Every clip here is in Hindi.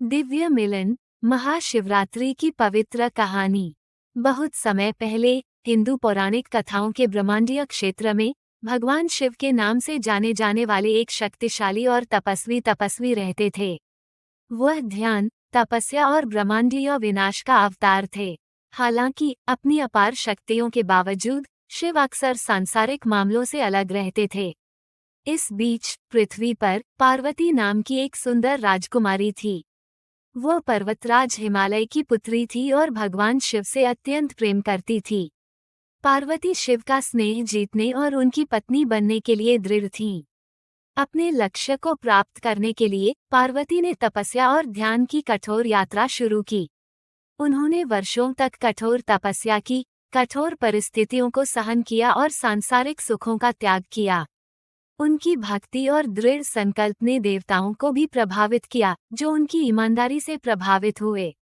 दिव्य मिलन, महाशिवरात्रि की पवित्र कहानी। बहुत समय पहले हिंदू पौराणिक कथाओं के ब्रह्मांडीय क्षेत्र में भगवान शिव के नाम से जाने जाने वाले एक शक्तिशाली और तपस्वी रहते थे। वह ध्यान, तपस्या और ब्रह्मांडीय विनाश का अवतार थे। हालांकि अपनी अपार शक्तियों के बावजूद शिव अक्सर सांसारिक मामलों से अलग रहते थे। इस बीच पृथ्वी पर पार्वती नाम की एक सुंदर राजकुमारी थी। वह पर्वतराज हिमालय की पुत्री थी और भगवान शिव से अत्यंत प्रेम करती थी। पार्वती शिव का स्नेह जीतने और उनकी पत्नी बनने के लिए दृढ़ थीं। अपने लक्ष्य को प्राप्त करने के लिए पार्वती ने तपस्या और ध्यान की कठोर यात्रा शुरू की। उन्होंने वर्षों तक कठोर तपस्या की, कठोर परिस्थितियों को सहन किया और सांसारिक सुखों का त्याग किया। उनकी भक्ति और दृढ़ संकल्प ने देवताओं को भी प्रभावित किया, जो उनकी ईमानदारी से प्रभावित हुए।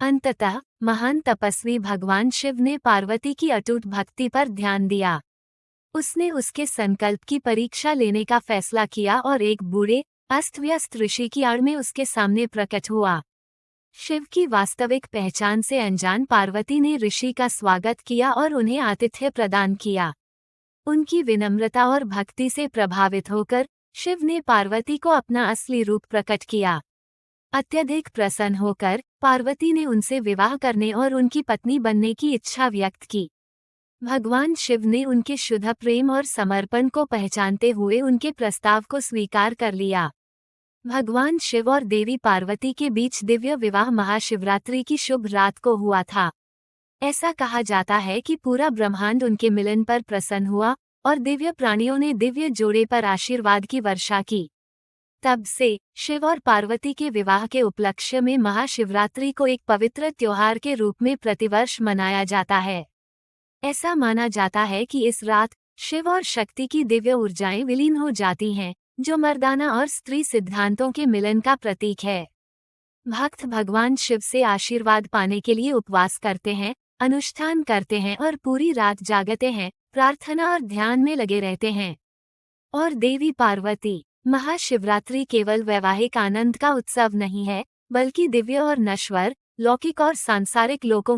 अंततः महान तपस्वी भगवान शिव ने पार्वती की अटूट भक्ति पर ध्यान दिया। उसने उसके संकल्प की परीक्षा लेने का फैसला किया और एक बूढ़े, अस्त-व्यस्त ऋषि की आड़ में उसके सामने प्रकट हुआ। शिव की वास्तविक पहचान से अनजान पार्वती ने ऋषि का स्वागत किया और उन्हें आतिथ्य प्रदान किया। उनकी विनम्रता और भक्ति से प्रभावित होकर शिव ने पार्वती को अपना असली रूप प्रकट किया। अत्यधिक प्रसन्न होकर पार्वती ने उनसे विवाह करने और उनकी पत्नी बनने की इच्छा व्यक्त की। भगवान शिव ने उनके शुद्ध प्रेम और समर्पण को पहचानते हुए उनके प्रस्ताव को स्वीकार कर लिया। भगवान शिव और देवी पार्वती के बीच दिव्य विवाह महाशिवरात्रि की शुभ रात को हुआ था। ऐसा कहा जाता है कि पूरा ब्रह्मांड उनके मिलन पर प्रसन्न हुआ और दिव्य प्राणियों ने दिव्य जोड़े पर आशीर्वाद की वर्षा की। तब से शिव और पार्वती के विवाह के उपलक्ष्य में महाशिवरात्रि को एक पवित्र त्योहार के रूप में प्रतिवर्ष मनाया जाता है। ऐसा माना जाता है कि इस रात शिव और शक्ति की दिव्य ऊर्जाएं विलीन हो जाती हैं, जो मर्दाना और स्त्री सिद्धांतों के मिलन का प्रतीक है। भक्त भगवान शिव से आशीर्वाद पाने के लिए उपवास करते हैं, अनुष्ठान करते हैं और पूरी रात जागते हैं, प्रार्थना और ध्यान में लगे रहते हैं। और देवी पार्वती, महाशिवरात्रि केवल वैवाहिक आनंद का उत्सव नहीं है, बल्कि दिव्य और नश्वर, लौकिक और सांसारिक लोकों